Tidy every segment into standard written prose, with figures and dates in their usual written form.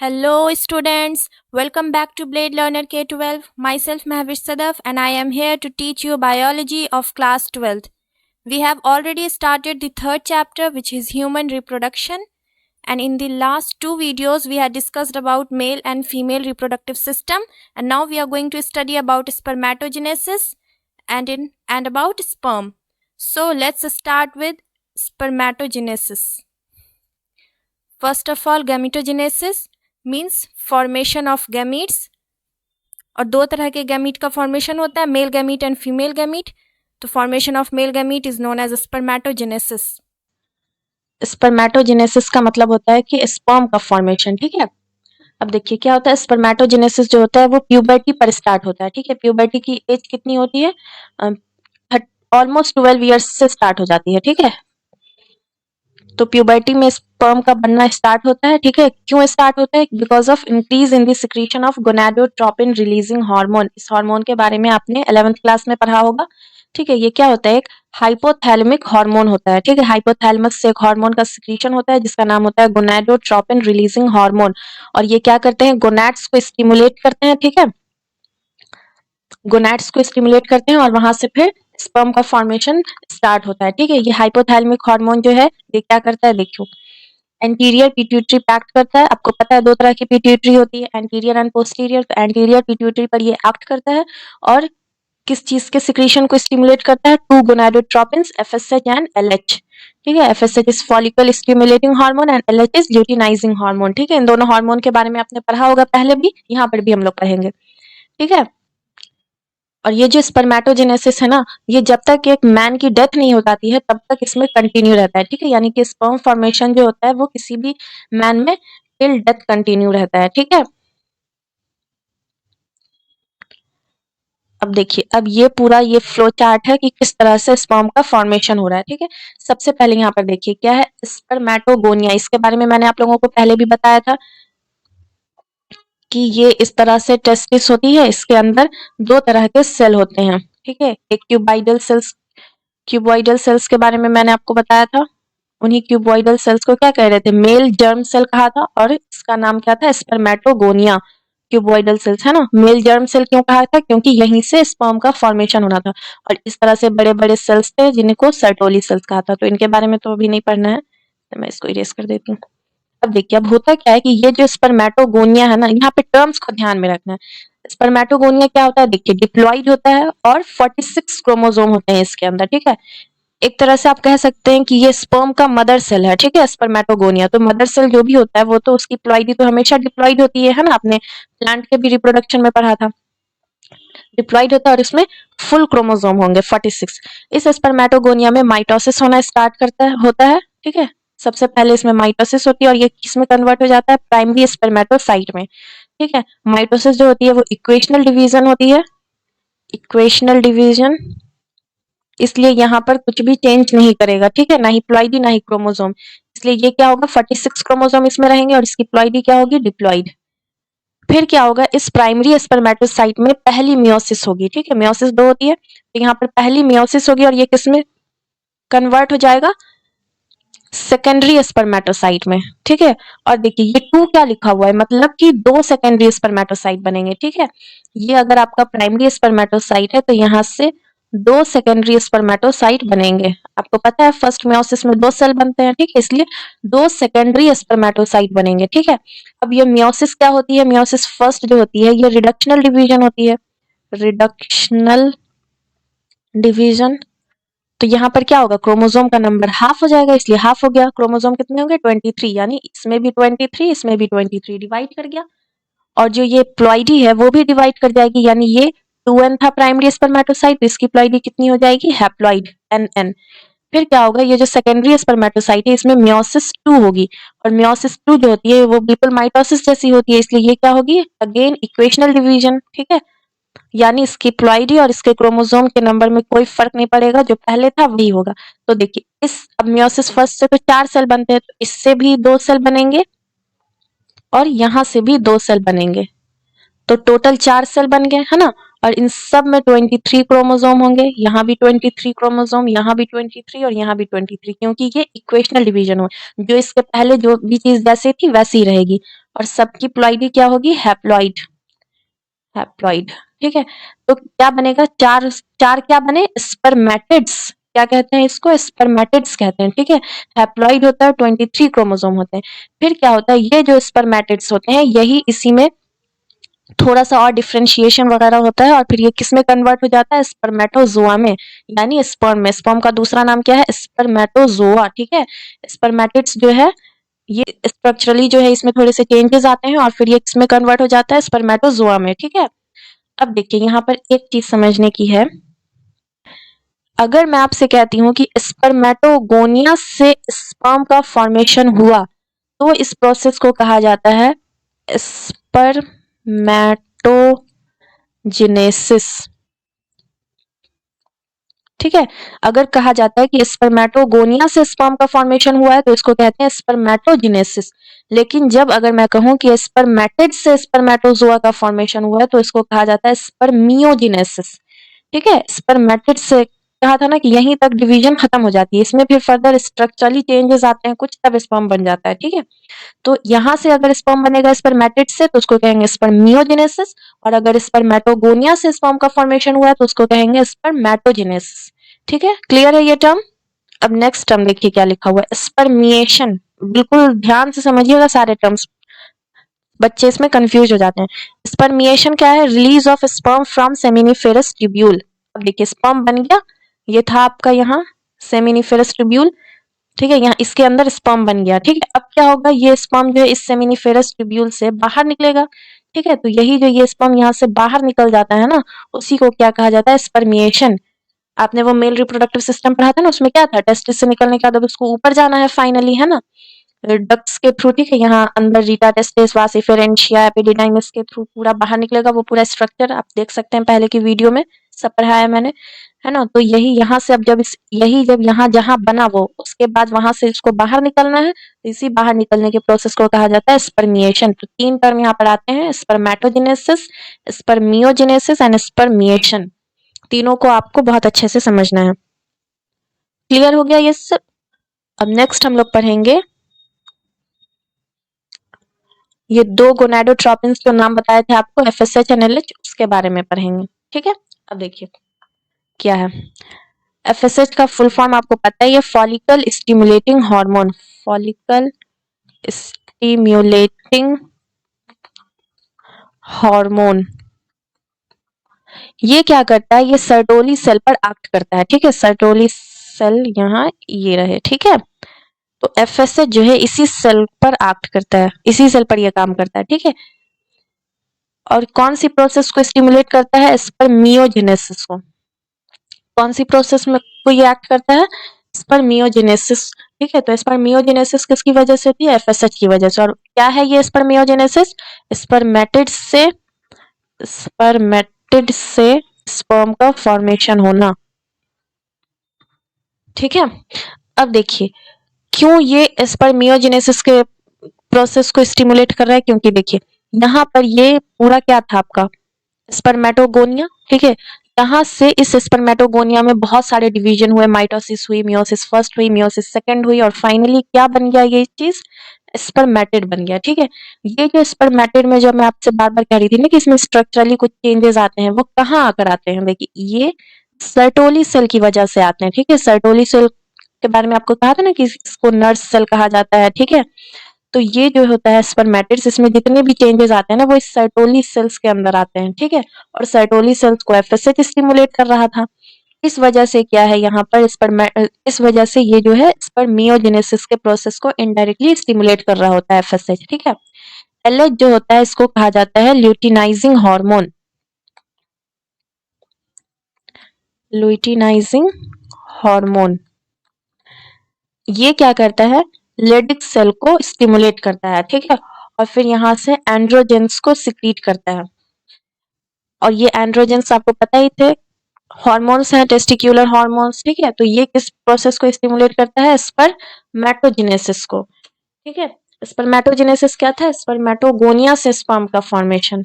Hello students, welcome back to Blade Learner K12. Myself Mahavish Sadaf and I am here to teach you biology of class 12th. We have already started the third chapter, which is human reproduction, and in the last two videos we had discussed about male and female reproductive system, and now we are going to study about spermatogenesis and about sperm. So let's start with spermatogenesis. First of all, gametogenesis means formation of gametes, और दो तरह के gamete का formation होता है, male gamete and female gamete. तो formation of male gamete is known as spermatogenesis. Spermatogenesis का मतलब होता है कि स्पर्म का फॉर्मेशन. ठीक है, अब देखिए क्या होता है. स्पर्मेटोजेनेसिस जो होता है वो प्यूबर्टी पर स्टार्ट होता है. ठीक है, प्यूबर्टी की एज कितनी होती है? ऑलमोस्ट 12 ईयर्स से स्टार्ट हो जाती है. ठीक है, तो प्यूबर्टी में स्पर्म का बनना स्टार्ट होता है. ठीक है, क्यों स्टार्ट होता है? Because of increase in the secretion of gonadotropin releasing hormone. इस हार्मोन के बारे में आपने 11th क्लास में पढ़ा होगा. ठीक है, ये क्या होता है? एक हाइपोथैलेमिक हार्मोन होता है. ठीक है, हाइपोथैलेमस से एक हार्मोन का सिक्रीशन होता है जिसका नाम होता है गोनाडोट्रोपिन रिलीजिंग हार्मोन. और ये क्या करते हैं? गोनाड्स को स्टिमुलेट करते हैं. ठीक है, गोनाड्स को स्टिमुलेट करते हैं और वहां से फिर स्पर्म का फॉर्मेशन स्टार्ट होता है. ठीक है, ये हाइपोथैलेमिक हार्मोन जो है ये क्या करता है? देखो, एंटीरियर पिट्यूटरी एक्ट करता है. आपको पता है दो तरह की पिट्यूटरी होती है, एंटीरियर एंड पोस्टीरियर. तो एंटीरियर पिट्यूटरी पर ये एक्ट करता है और किस चीज के सिक्रीशन को स्टिमुलेट करता है? Two gonadotropins, FSH and LH. ठीक है, FSH is follicle stimulating hormone and LH is luteinizing hormone. ठीक है, इन दोनों हार्मोन के बारे में आपने पढ़ा होगा पहले भी, यहाँ पर भी हम लोग पढ़ेंगे. ठीक है, और ये जो स्पर्मेटोजेनेसिस है ना, ये जब तक एक मैन की डेथ नहीं हो जाती है तब तक इसमें कंटिन्यू रहता है. ठीक है, यानी कि स्पर्म फॉर्मेशन जो होता है वो किसी भी मैन में टिल डेथ कंटिन्यू रहता है. ठीक है, अब देखिए, अब ये पूरा ये फ्लो चार्ट है कि किस तरह से स्पर्म का फॉर्मेशन हो रहा है. ठीक है, सबसे पहले यहाँ पर देखिए क्या है? स्पर्मेटोगोनिया. इसके बारे में मैंने आप लोगों को पहले भी बताया था कि ये इस तरह से टेस्टिस होती है. इसके अंदर दो तरह के सेल होते हैं. ठीक है, एक क्यूबॉइडल सेल्स के बारे में मैंने आपको बताया था. उन्हीं क्यूबॉइडल सेल्स को क्या कह रहे थे? मेल जर्म सेल कहा था, और इसका नाम क्या था? स्पर्मेटोगोनिया. क्यूबॉइडल सेल्स है ना. मेल जर्म सेल क्यों कहा था? क्योंकि यहीं से स्पर्म का फॉर्मेशन होना था. और इस तरह से बड़े बड़े सेल्स थे जिनको सर्टोली सेल्स कहा था. तो इनके बारे में तो अभी नहीं पढ़ना है, तो मैं इसको इरेज कर देती हूँ. अब देखिए, अब होता क्या है कि ये जो स्पर्मेटोगोनिया है ना, यहाँ पे टर्म्स को ध्यान में रखना है. स्पर्मेटोगोनिया क्या होता है? देखिए, डिप्लॉइड होता है और 46 क्रोमोसोम होते हैं इसके अंदर. ठीक है, एक तरह से आप कह सकते हैं कि ये स्पर्म का मदर सेल है. ठीक है, स्पर्मेटोगोनिया. तो मदर सेल जो भी होता है वो तो उसकी प्लॉइडी तो हमेशा डिप्लॉइड होती है ना. आपने प्लांट के भी रिप्रोडक्शन में पढ़ा था, डिप्लॉइड होता है और इसमें फुल क्रोमोसोम होंगे 46. इस स्पर्मेटोगोनिया में माइटोसिस होना स्टार्ट होता है. ठीक है, सबसे पहले इसमें माइटोसिस होती है और ये किसमें कन्वर्ट हो जाता है? प्राइमरी स्पर्मेटोसाइट में. ठीक है, माइटोसिस जो होती है वो इक्वेशनल डिवीजन होती है. इक्वेशनल डिवीजन, इसलिए यहाँ पर कुछ भी चेंज नहीं करेगा. ठीक है, ना ही प्लॉइडी ना ही क्रोमोसोम. इसलिए ये क्या होगा? 46 क्रोमोसोम इसमें रहेंगे और इसकी प्लॉइडी क्या होगी? डिप्लॉइड. फिर क्या होगा? इस प्राइमरी स्पर्मेटोसाइट में पहली मियोसिस होगी. ठीक है, मियोसिस 2 होती है, तो यहाँ पर पहली मियोसिस होगी और ये किसमें कन्वर्ट हो जाएगा? सेकेंडरी स्पर्मेटोसाइट में. ठीक है, और देखिए ये 2 क्या लिखा हुआ है? मतलब कि 2 सेकेंडरी स्पर्मेटोसाइट बनेंगे. ठीक है, ये अगर आपका प्राइमरी स्पर्मेटोसाइट है तो यहाँ से 2 सेकेंडरी स्पर्मेटोसाइट बनेंगे. आपको पता है फर्स्ट मियोसिस में 2 सेल बनते हैं. ठीक है, इसलिए 2 सेकेंडरी स्पर्मेटोसाइट बनेंगे. ठीक है, अब ये मियोसिस क्या होती है? मियोसिस फर्स्ट जो होती है ये रिडक्शनल डिवीजन होती है. रिडक्शनल डिवीजन, तो यहाँ पर क्या होगा? क्रोमोसोम का नंबर हाफ हो जाएगा, इसलिए हाफ हो गया. क्रोमोसोम कितने होंगे? 23. यानी इसमें भी 23, इसमें भी 23, डिवाइड कर गया. और जो ये प्लॉइडी है वो भी डिवाइड कर जाएगी, यानी ये 2n था प्राइमरी स्पर्मेटोसाइट, तो इसकी प्लॉइडी कितनी हो जाएगी? Haploid, nn. फिर क्या होगा? ये जो सेकेंडरी स्पर्मेटोसाइट है इसमें मियोसिस 2 होगी, और मियोसिस 2 जो होती है वो बिल्कुल माइटोसिस जैसी होती है, इसलिए ये क्या होगी? Again equational division. ठीक है, यानी इसकी प्लॉइडी और इसके क्रोमोसोम के नंबर में कोई फर्क नहीं पड़ेगा, जो पहले था वही होगा. तो देखिए, इस अब मियोसिस फर्स्ट से तो 4 सेल बनते हैं, तो इससे भी 2 सेल बनेंगे और यहां से भी 2 सेल बनेंगे, तो टोटल 4 सेल बन गए है ना. और इन सब में 23 क्रोमोसोम होंगे, यहाँ भी 23 क्रोमोसोम, यहाँ भी 23 और यहाँ भी 23, क्योंकि ये इक्वेशनल डिवीजन हो, जो इसके पहले जो भी चीज जैसे थी वैसी ही रहेगी। और सबकी प्लॉइडी क्या होगी? हैप्लॉइड। हैप्लॉइड, ठीक है। तो क्या बनेगा? चार चार क्या बने? स्पर्मेटिड्स। क्या कहते हैं इसको? स्पर्मेटिड्स कहते हैं, ठीक है। हैप्लॉइड होता है, 23 क्रोमोसोम होते हैं। फिर क्या होता है? ये जो स्पर्मेटिड्स होते हैं यही इसी में थोड़ा सा और डिफरेंशिएशन वगैरह होता है और फिर ये किस में कन्वर्ट हो जाता है? स्पर्मेटोजोआ में, यानी स्पर्म में। स्पर्म का दूसरा नाम क्या है? स्पर्मेटोजोआ, ठीक है। स्पर्मेटिड्स जो है ये स्ट्रक्चरली जो है इसमें थोड़े से चेंजेस आते हैं और फिर ये किसमें कन्वर्ट हो जाता है? स्पर्मेटोजोआ में, ठीक है। अब देखिए यहाँ पर एक चीज समझने की है। अगर मैं आपसे कहती हूँ कि स्पर्मेटोगोनिया से स्पर्म का फॉर्मेशन हुआ तो इस प्रोसेस को कहा जाता है स्पर्मेटोजेनेसिस, ठीक है। अगर कहा जाता है कि स्पर्मेटोगोनिया से स्पर्म का फॉर्मेशन हुआ है तो इसको कहते हैं स्पर्मेटोजेनेसिस। लेकिन जब अगर मैं कहूं कि स्पर्मेटिड से स्पर्मेटोजोआ का फॉर्मेशन हुआ है तो इसको कहा जाता है स्पर्मियोजेनेसिस, ठीक है। स्पर्मेटिड से कहा था ना कि यहीं तक डिवीजन खत्म हो जाती है, इसमें फिर फर्दर स्ट्रक्चरली चेंजेस आते हैं कुछ, तब स्पर्म बन जाता है, ठीक है। तो यहाँ से अगर स्पर्म बनेगा स्पर्मेटिड से तो उसको कहेंगे स्पर्मियोजेनेसिस, और अगर स्पर्मेटोगोनिया से स्पर्म का फॉर्मेशन हुआ है तो उसको कहेंगे स्पर्मेटोजेनेसिस, ठीक है। क्लियर है ये टर्म? अब नेक्स्ट टर्म देखिए क्या लिखा हुआ है, स्पर्मिएशन। बिल्कुल ध्यान से समझिएगा सारे टर्म्स, बच्चे इसमें कंफ्यूज हो जाते हैं। स्पर्मिएशन क्या है? Release of sperm from seminiferous tubule. अब देखिए स्पर्म बन गया, ये था आपका यहाँ सेमिनिफेरस ट्यूब्यूल, ठीक है। यहाँ इसके अंदर स्पर्म बन गया, ठीक है। अब क्या होगा? ये स्पर्म जो है इस सेमिनिफेरस ट्यूब्यूल से बाहर निकलेगा, ठीक है। तो यही जो ये स्पर्म यहाँ से बाहर निकल जाता है ना, उसी को क्या कहा जाता है? स्पर्मिएशन। आपने वो मेल रिप्रोडक्टिव सिस्टम पढ़ा था ना, उसमें क्या था? टेस्टिस से निकलने के बाद अब उसको ऊपर जाना है फाइनली, है ना, डक्ट्स के थ्रू, ठीक है। यहाँ अंदर रीटा टेस्टिस, वासिफेरेंशिया, एपिडिडाइमिस के थ्रू पूरा बाहर निकलेगा वो पूरा स्ट्रक्चर, आप देख सकते हैं पहले की वीडियो में सब पढ़ाया है मैंने, है ना। तो यही यहाँ से अब जब यही जब यहाँ जहाँ बना वो, उसके बाद वहां से इसको बाहर निकलना है, तो इसी बाहर निकलने के प्रोसेस को कहा जाता है स्पर्मिएशन। तो तीन टर्म यहाँ पर आते हैं, स्पर्मेटोजेनेसिस, स्पर्मियोजेनेसिस एंड स्पर्मिएशन। तीनों को आपको बहुत अच्छे से समझना है। क्लियर हो गया ये सब? अब नेक्स्ट हम लोग पढ़ेंगे ये दो गोनाडोट्रोपिन्स जो नाम बताए थे आपको, एफएसएच एंड एलएच, उसके बारे में पढ़ेंगे, ठीक है। अब देखिए क्या है एफएसएच का फुल फॉर्म, आपको पता है ये follicle stimulating hormone, follicle stimulating hormone. ये क्या करता है? ये सर्टोली सेल पर एक्ट करता है, ठीक है। सर्टोली सेल यहाँ ये रहे, ठीक है। तो एफएसएच जो है इसी सेल पर एक्ट करता है, इसी सेल पर ये काम करता है, ठीक है। और कौन सी प्रोसेस को स्टिमुलेट करता है? स्पर्मियोजेनेसिस को। कौन सी प्रोसेस में को ये एक्ट करता है? स्पर्मियोजेनेसिस, ठीक है। तो स्पर्मियोजेनेसिस किसकी वजह से होती है? एफएसएच की वजह से। और क्या है ये स्पर्मियोजेनेसिस? स्पर्मेटिड से स्पर्म का फॉर्मेशन होना, ठीक है। अब देखिए क्यों ये स्पर्मियोजेनेसिस के प्रोसेस को स्टिमुलेट कर रहा है, क्योंकि देखिए यहाँ पर ये पूरा क्या था आपका? स्पर्मेटोगोनिया, ठीक है। यहाँ से इस स्पर्मेटोगोनिया में बहुत सारे डिवीजन हुए, माइटोसिस हुई, मियोसिस फर्स्ट हुई, मियोसिस सेकंड हुई, और फाइनली क्या बन गया? ये चीज स्पर्मेटिड बन गया, ठीक है। ये जो स्पर्मेटिड में, जो मैं आपसे बार बार कह रही थी ना कि इसमें स्ट्रक्चरली कुछ चेंजेस आते हैं, वो कहाँ आकर आते हैं? देखिए ये सर्टोली सेल की वजह से आते हैं, ठीक है। सर्टोली सेल के बारे में आपको कहा था ना कि इसको नर्स सेल कहा जाता है, ठीक है। तो ये जो होता है स्पर्मेटिड्स, इसमें जितने भी चेंजेस आते हैं ना वो इस सर्टोली सेल्स के अंदर आते हैं, ठीक है। और सर्टोली सेल्स को एफएसएच स्टिमुलेट कर रहा था। इस वजह से क्या है यहाँ पर इस वजह से ये जो है स्पर्मियोजेनेसिस के प्रोसेस को इनडायरेक्टली स्टिमुलेट कर रहा होता है एफएसएच, ठीक है। एलएच जो होता है इसको कहा जाता है ल्यूटिनाइजिंग हार्मोन, ल्यूटिनाइजिंग हार्मोन। ये क्या करता है? लेडिक सेल को स्टिमुलेट करता है, ठीक है। और फिर यहाँ से एंड्रोजेंस को सिक्रीट करता है। और ये एंड्रोजेंस आपको पता ही थे, हार्मोन्स हैं, टेस्टिक्युलर हार्मोन्स, ठीक है। तो ये किस प्रोसेस को स्टिमुलेट करता है? स्पर्मेटोजेनेसिस को, ठीक है। स्पर्मेटोजेनेसिस क्या था? स्पर्मेटोगोनिया से स्पर्म का फॉर्मेशन,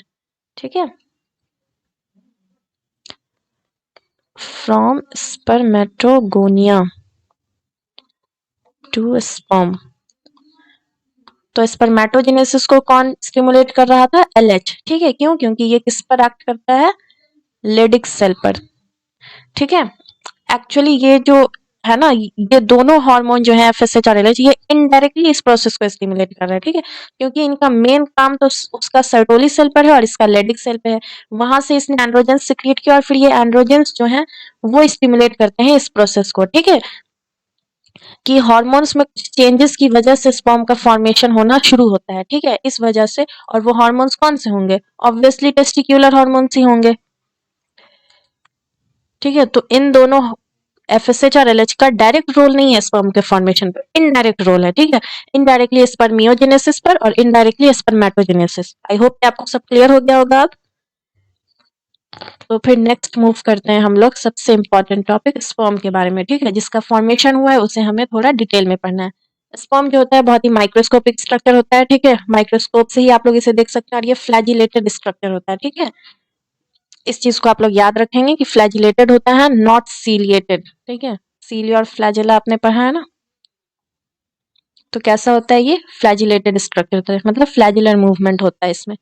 ठीक है। From spermatogonia to sperm. तो स्पर्मेटोजेनेसिस को कौन स्टिमुलेट कर रहा था? LH। ठीक है, क्यों? क्योंकि ये किस पर एक्ट करता है? लेडिक सेल पर। ठीक है, एक्चुअली ये जो है ना, ये दोनों हार्मोन जो है FSH और LH, ये इनडायरेक्टली इस प्रोसेस को स्टिमुलेट कर रहा है। ठीक है, क्योंकि इनका मेन काम तो उसका सर्टोली सेल पर है और इसका लेडिक सेल पे है। वहां से इसने एंड्रोजन सिक्रिएट किया और फिर ये एंड्रोजेंस जो है वो स्टिमुलेट करते हैं इस प्रोसेस को। ठीक है, कि हार्मोन्स में कुछ चेंजेस की वजह से स्पर्म का फॉर्मेशन होना शुरू होता है। ठीक है, इस वजह से। और वो हार्मोन्स कौन से होंगे? ऑब्वियसली टेस्टिक्युलर हार्मोन्स ही होंगे। ठीक है, तो इन दोनों FSH और LH का डायरेक्ट रोल नहीं है स्पर्म के फॉर्मेशन पर, इनडायरेक्ट रोल है। ठीक है, इनडायरेक्टली स्पर्मियोजेनेसिस पर और इनडायरेक्टली स्पर्मेटोजेनेसिस। आई होप कि आपको सब क्लियर हो गया होगा अब। तो फिर नेक्स्ट मूव करते हैं हम लोग सबसे इम्पोर्टेंट टॉपिक स्पर्म के बारे में। ठीक है, जिसका फॉर्मेशन हुआ है उसे हमें थोड़ा डिटेल में पढ़ना है। स्पर्म जो होता है बहुत ही माइक्रोस्कोपिक स्ट्रक्चर होता है। ठीक है, माइक्रोस्कोप से ही आप लोग इसे देख सकते हैं और ये फ्लैजिलेटेड स्ट्रक्चर होता है। ठीक है, इस चीज को आप लोग याद रखेंगे कि फ्लैजिलेटेड होता है, नॉट सीलिएटेड। ठीक है, सीलिया और फ्लैजिला आपने पढ़ा है ना, तो कैसा होता है? ये फ्लैजिलेटेड स्ट्रक्चर होता है, मतलब फ्लैजिलर मूवमेंट होता है इसमें।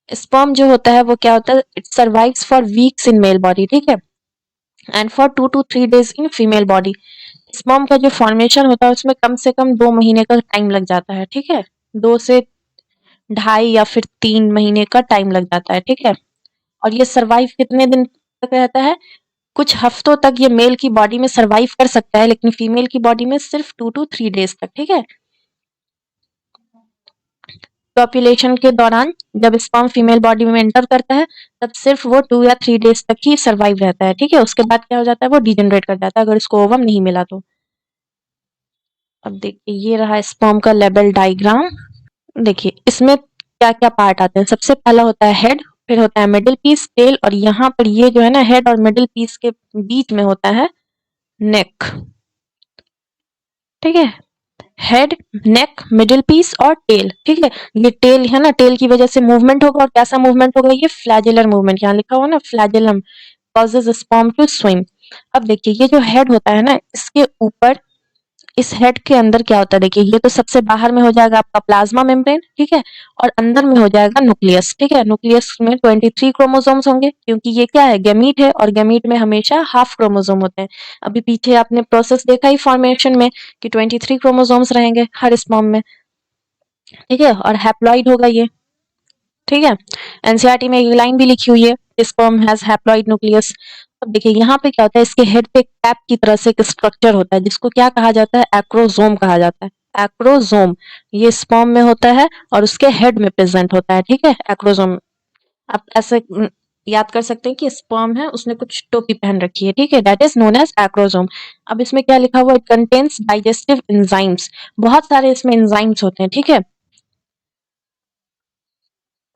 स्पर्म जो होता है वो क्या होता है? It survives for weeks in male body. ठीक है, and for 2 to 3 days in female body. Sperm का जो फॉर्मेशन होता है उसमें कम से कम 2 महीने का टाइम लग जाता है। ठीक है, 2 से 2.5 या फिर 3 महीने का टाइम लग जाता है। ठीक है, और ये सर्वाइव कितने दिन तक रहता है? कुछ हफ्तों तक ये मेल की बॉडी में सर्वाइव कर सकता है, लेकिन फीमेल की बॉडी में सिर्फ 2 to 3 days तक। ठीक है, पॉपुलेशन के दौरान जब स्पर्म फीमेल बॉडी में एंटर करता है तब सिर्फ वो 2 या 3 days तक ही सर्वाइव रहता है। ठीक है, उसके बाद क्या हो जाता है? वो डिजेनरेट कर जाता है अगर इसको ओवम नहीं मिला तो। अब देखिए, ये रहा स्पर्म का लेवल डायग्राम। देखिए इसमें क्या क्या पार्ट आते हैं। सबसे पहला होता है हेड, फिर होता है मिडिल पीस, टेल, और यहाँ पर ये जो है ना, हेड और मिडिल पीस के बीच में होता है नेक। ठीक है, हेड, नेक, मिडिल पीस और टेल। ठीक है, ये टेल है ना, टेल की वजह से मूवमेंट होगा, और कैसा मूवमेंट होगा? ये फ्लैजिलर मूवमेंट, यहाँ लिखा हुआ ना flagellum causes sperm to swim. अब देखिए, ये जो हेड होता है ना, इसके ऊपर, इस हेड के अंदर क्या होता है? देखिए, ये तो सबसे बाहर में हो जाएगा आपका प्लाज्मा मेम्ब्रेन। ठीक है, और अंदर में हो जाएगा न्यूक्लियस। ठीक है, न्यूक्लियस में 23 क्रोमोसोम्स होंगे, क्योंकि ये क्या है? गैमीट है, और गैमीट में हमेशा हाफ क्रोमोसोम होते हैं। अभी पीछे आपने प्रोसेस देखा ही फॉर्मेशन में कि 23 क्रोमोसोम्स रहेंगे हर स्पर्म में। ठीक है, और हैप्लॉइड होगा ये। ठीक है, एनसीईआरटी में एक लाइन भी लिखी हुई है, स्पर्म हैज हैप्लॉइड न्यूक्लियस। अब देखिए यहाँ पे क्या होता है, इसके हेड पे कैप की तरह से एक स्ट्रक्चर होता है जिसको क्या कहा जाता है? एक्रोजोम कहा जाता है। एक्रोजोम ये स्पर्म में होता है और उसके हेड में प्रेजेंट होता है। ठीक है, एक्रोजोम। आप ऐसे याद कर सकते हैं कि स्पर्म है, उसने कुछ टोपी पहन रखी है। ठीक है, that is known as acrosome. अब इसमें क्या लिखा हुआ है? It contains digestive enzymes. बहुत सारे इसमें एंजाइम्स होते हैं। ठीक है,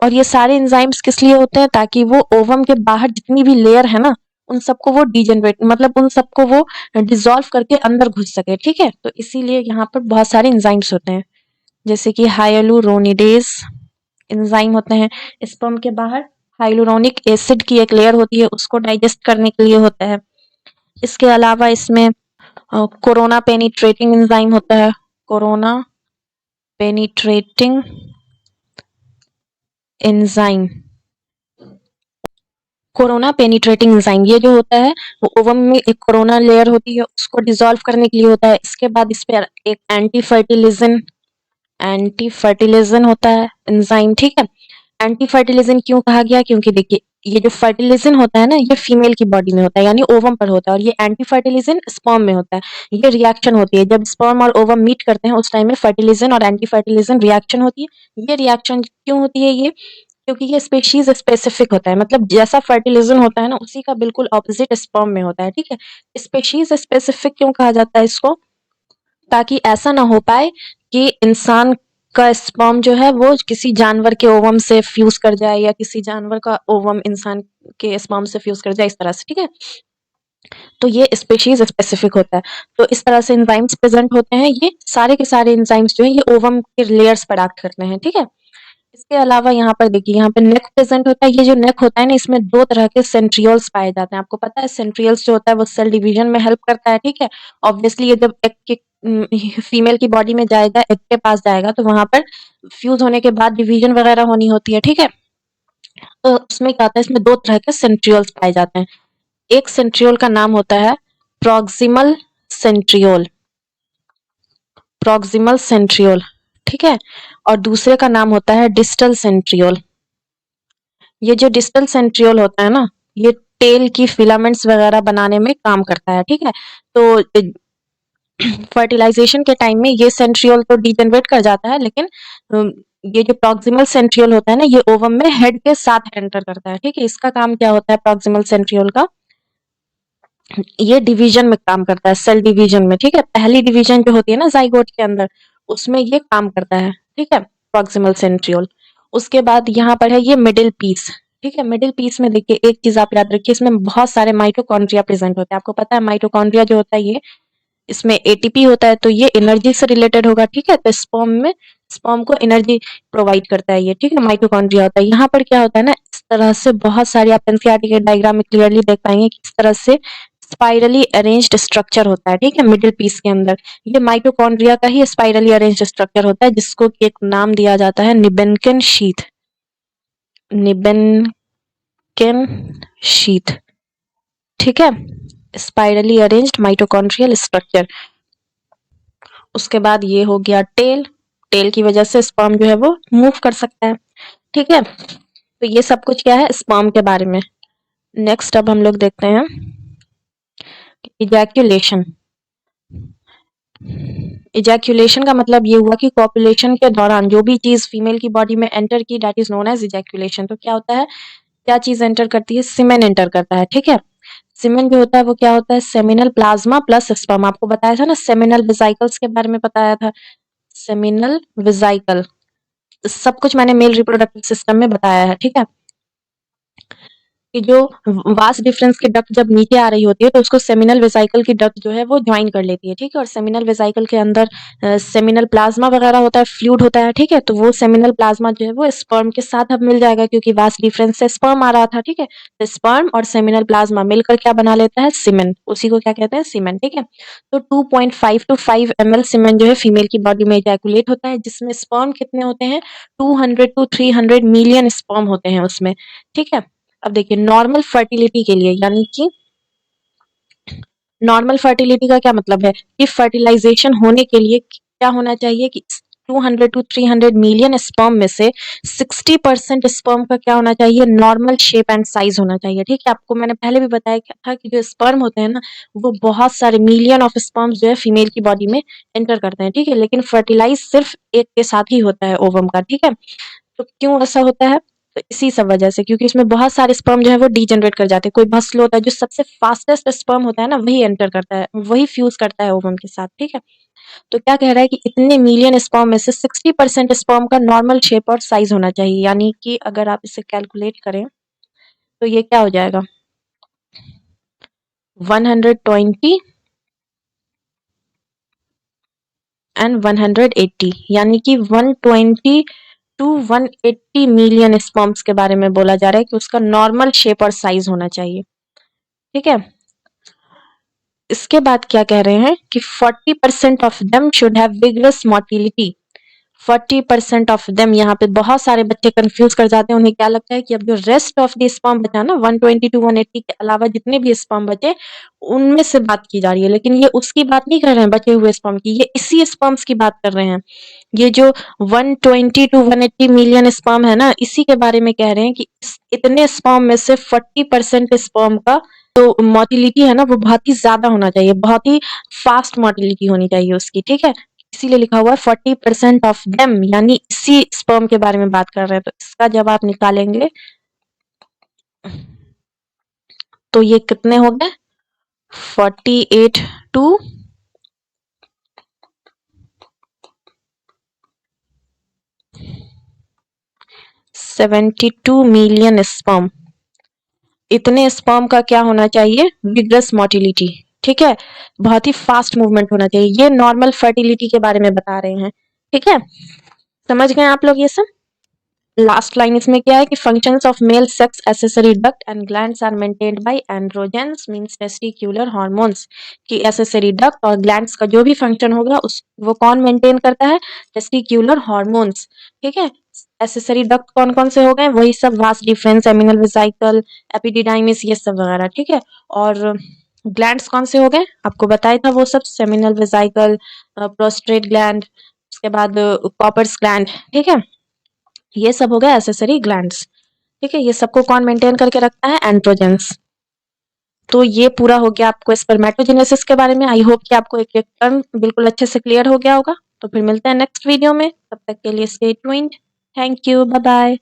और ये सारे एंजाइम्स किस लिए होते हैं? ताकि वो ओवम के बाहर जितनी भी लेयर है ना, उन सबको वो डिजेनरेट, मतलब उन सबको वो डिसॉल्व करके अंदर घुस सके। ठीक है, तो इसीलिए यहाँ पर बहुत सारे एंजाइम्स होते हैं, जैसे कि हाइलुरोनिडेज एंजाइम होते हैं। स्पर्म के बाहर हाइलुरोनिक एसिड की एक लेयर होती है, उसको डाइजेस्ट करने के लिए होता है। इसके अलावा इसमें कोरोना पेनिट्रेटिंग एंजाइम होता है। Corona penetrating enzyme, corona penetrating enzyme, ये जो होता है वो ओवम में एक कोरोना लेयर होती है, उसको डिसॉल्व करने के लिए होता है। इसके बाद इस पे एक एंटी फर्टिलिजन होता है एंजाइम। ठीक है, एंटी फर्टिलिजन क्यों कहा गया? क्योंकि देखिए, ये जो फर्टिलिजन होता है ना, ये फीमेल की बॉडी में होता है, यानी ओवम पर होता है, और ये एंटी फर्टिलिजन स्पर्म में होता है। ये रिएक्शन होती है जब स्पर्म और ओवम मीट करते हैं, उस टाइम में फर्टिलिजन और एंटी फर्टिलिजन रिएक्शन होती है। ये रिएक्शन क्यों होती है? ये क्योंकि ये स्पेशीज स्पेसिफिक होता है, मतलब जैसा फर्टिलिजन होता है ना, उसी का बिल्कुल ऑपोजिट स्पर्म में होता है। ठीक है, स्पेशीज स्पेसिफिक क्यों कहा जाता है इसको? ताकि ऐसा ना हो पाए कि इंसान का स्पर्म जो है वो किसी जानवर के ओवम से फ्यूज कर जाए, या किसी जानवर का ओवम इंसान के स्पर्म से फ्यूज कर जाए, इस तरह से। ठीक है, तो ये स्पेशीज स्पेसिफिक होता है। तो इस तरह से एंजाइम्स प्रेजेंट होते हैं। ये सारे के सारे एंजाइम्स जो है ये ओवम के लेयर्स पर एक्ट करते हैं। ठीक है, इसके अलावा यहाँ पर देखिए, यहाँ पे नेक प्रेजेंट होता है। ये जो नेक होता है ना, इसमें 2 तरह के सेंट्रियोल्स पाए जाते हैं। आपको पता है सेंट्रियोल्स जो होता है वो सेल डिवीजन में हेल्प करता है, ठीक है। ऑब्वियसली ये जब एग के फीमेल की बॉडी में जाएगा, एग के पास जाएगा, तो वहां पर फ्यूज होने के बाद डिवीजन वगैरह होनी होती है, ठीक है। तो उसमें क्या होता है, इसमें 2 तरह के सेंट्रियोल्स पाए जाते हैं। एक सेंट्रियोल का नाम होता है प्रॉक्सिमल सेंट्रियोल, प्रॉक्सिमल सेंट्रियोल, ठीक है। और दूसरे का नाम होता है डिस्टल सेंट्रियोल। ये जो डिस्टल सेंट्रियोल होता है ना, ये टेल की फिलामेंट्स वगैरह बनाने में काम करता है, ठीक है। तो फर्टिलाइजेशन के टाइम में ये सेंट्रियोल तो डीजनरेट कर जाता है, लेकिन ये जो प्रॉक्सिमल सेंट्रियोल होता है ना, ये ओवम में हेड के साथ एंटर करता है, ठीक है। इसका काम क्या होता है प्रॉक्सिमल सेंट्रियोल का, ये डिवीजन में काम करता है, सेल डिवीजन में, ठीक है। पहली डिवीजन जो होती है ना जाइगोट के अंदर, उसमें ये काम करता है, ठीक है, प्रॉक्सिमल सेंट्रियोल। उसके बाद यहाँ पर है ये मिडिल पीस, ठीक है। मिडिल पीस में देखिए एक चीज आप याद रखिए, इसमें बहुत सारे माइटोकॉन्ड्रिया प्रेजेंट होते हैं। आपको पता है माइटोकॉन्ड्रिया जो होता है ये, इसमें एटीपी होता है, तो ये एनर्जी से रिलेटेड होगा, ठीक है। तो स्पर्म में, स्पर्म को एनर्जी प्रोवाइड करता है ये, ठीक है, माइटोकॉन्ड्रिया होता है। यहाँ पर क्या होता है ना, इस तरह से बहुत सारी, आप एनसीईआरटी के डायग्राम में क्लियरली देख पाएंगे कि इस तरह से स्पाइरली अरेंज्ड स्ट्रक्चर होता है, ठीक है, मिडिल पीस के अंदर। ये माइटोकॉन्ड्रिया का ही स्पाइरली अरेंज्ड स्ट्रक्चर होता है, जिसको कि एक नाम दिया जाता है निबेनकेन शीथ, निबेनकेन शीथ, ठीक है, स्पाइरली अरेंज्ड माइटोकॉन्ड्रियल स्ट्रक्चर। उसके बाद ये हो गया टेल, टेल की वजह से स्पर्म जो है वो मूव कर सकता है, ठीक है। तो ये सब कुछ क्या है स्पर्म के बारे में। नेक्स्ट अब हम लोग देखते हैं इजैक्यूलेशन। इजैक्यूलेशन का मतलब ये हुआ कि कॉपुलेशन के दौरान जो भी चीज फीमेल की बॉडी में एंटर की, that is known as ejaculation. तो क्या होता है, क्या चीज एंटर करती है, सीमेन एंटर करता है, ठीक है। सीमेन जो होता है वो क्या होता है, सेमिनल प्लाज्मा प्लस स्पर्म। आपको बताया था ना सेमिनल वेसिकल्स के बारे में बताया था, सेमिनल वेसिकल, सब कुछ मैंने मेल रिप्रोडक्टिव सिस्टम में बताया है, ठीक है। कि जो वास डिफरेंस की डक्ट जब नीचे आ रही होती है, तो उसको सेमिनल वेसिकल की डक्ट जो है वो ज्वाइन कर लेती है, ठीक है। और सेमिनल वेसिकल के अंदर सेमिनल प्लाज्मा वगैरह होता है, फ्लूइड होता है, ठीक है। तो वो सेमिनल प्लाज्मा जो है वो स्पर्म के साथ अब मिल जाएगा, क्योंकि वास डिफरेंस से स्पर्म आ रहा था, ठीक है। तो स्पर्म और सेमिनल प्लाज्मा मिलकर क्या बना लेता है, सीमेन, उसी को क्या कहते हैं, सीमेन, ठीक है। तो 2.5 to 5 ml सीमेन जो है फीमेल की बॉडी में इजैकुलेट होता है, जिसमें स्पर्म कितने होते हैं, 200 to 300 मिलियन स्पर्म होते हैं उसमें, ठीक है। अब देखिए नॉर्मल फर्टिलिटी के लिए, यानी कि नॉर्मल फर्टिलिटी का क्या मतलब है कि फर्टिलाइजेशन होने के लिए क्या होना चाहिए कि 200 to 300 मिलियन स्पर्म में से 60% स्पर्म का क्या होना चाहिए, नॉर्मल शेप एंड साइज होना चाहिए, ठीक है। आपको मैंने पहले भी बताया था कि जो स्पर्म होते हैं ना, वो बहुत सारे मिलियन ऑफ स्पर्म्स जो है फीमेल की बॉडी में एंटर करते हैं, ठीक है। लेकिन फर्टिलाइज सिर्फ एक के साथ ही होता है, ओवम का, ठीक है। तो क्यों ऐसा होता है, तो इसी सब वजह से, क्योंकि इसमें बहुत सारे स्पर्म जो है वो डीजनरेट कर जाते हैं। कोई बहुत स्लो होता है, जो सबसे फास्टेस्ट स्पर्म होता है ना, वही एंटर करता है, वही फ्यूज करता है ओवम के साथ, ठीक है। तो क्या कह रहा है कि इतने मिलियन स्पर्म में से 60% स्पर्म का नॉर्मल शेप और साइज होना चाहिए, यानी कि अगर आप इसे कैलकुलेट करें तो ये क्या हो जाएगा, 120 एंड 180, यानी कि 120 to 180 मिलियन स्पर्म्स के बारे में बोला जा रहा है कि उसका नॉर्मल शेप और साइज होना चाहिए, ठीक है। इसके बाद क्या कह रहे हैं कि 40% of them should have vigorous motility. 40% of them, यहाँ पे बहुत सारे बच्चे कंफ्यूज कर जाते हैं, उन्हें क्या लगता है कि अब जो रेस्ट ऑफ द स्पर्म बचा ना, 120 to 180 के अलावा जितने भी स्पर्म बचे, उनमें से बात की जा रही है। लेकिन ये उसकी बात नहीं कर रहे हैं बचे हुए स्पर्म की, ये इसी स्पर्म्स की बात कर रहे हैं। ये जो 120 to 180 मिलियन स्पर्म है ना, इसी के बारे में कह रहे हैं कि इतने स्पर्म में से 40% स्पर्म का तो मोटिलिटी है ना, वो बहुत ही ज्यादा होना चाहिए, बहुत ही फास्ट मोटिलिटी होनी चाहिए उसकी, ठीक है। इसीलिए लिखा हुआ है 40% ऑफ देम, यानी इसी स्पर्म के बारे में बात कर रहे हैं। तो इसका जब आप निकालेंगे तो ये कितने हो गए, 48 टू 72 मिलियन स्पर्म। इतने स्पर्म का क्या होना चाहिए, विग्रस मोटिलिटी, ठीक है, बहुत ही फास्ट मूवमेंट होना चाहिए। ये नॉर्मल फर्टिलिटी के बारे में बता रहे हैं, ठीक है। समझ गए आप लोग ये सब। लास्ट लाइन इसमें क्या है कि functions of male sex accessory duct and glands are maintained by androgens means testicular hormones, कि एसेसरी डक्ट और ग्लैंड्स का जो भी फंक्शन होगा उस वो कौन मेंटेन करता है, टेस्टिक्युलर हार्मोन्स। ठीक है, एसेसरी डक्ट कौन कौन से हो गए, वही सब vas deferens, seminal vesicle, epididymis, ये सब वगैरह। ठीक है, और ग्लैंड्स कौन से हो गए, आपको बताया था वो सब, सेमिनल वेसिकल, प्रोस्टेट ग्लैंड, उसके बाद कॉपर्स ग्लैंड। ठीक है, ये सब हो गया एसेसरी ग्लैंड्स। ठीक है, ये सबको कौन मेंटेन करके रखता है, एंड्रोजेंस। तो ये पूरा हो गया आपको स्पर्मेटोजेनेसिस के बारे में। आई होप कि आपको एक एक टर्म बिल्कुल अच्छे से क्लियर हो गया होगा। तो फिर मिलते हैं नेक्स्ट वीडियो में, तब तक के लिए stay tuned. Thank you, bye bye.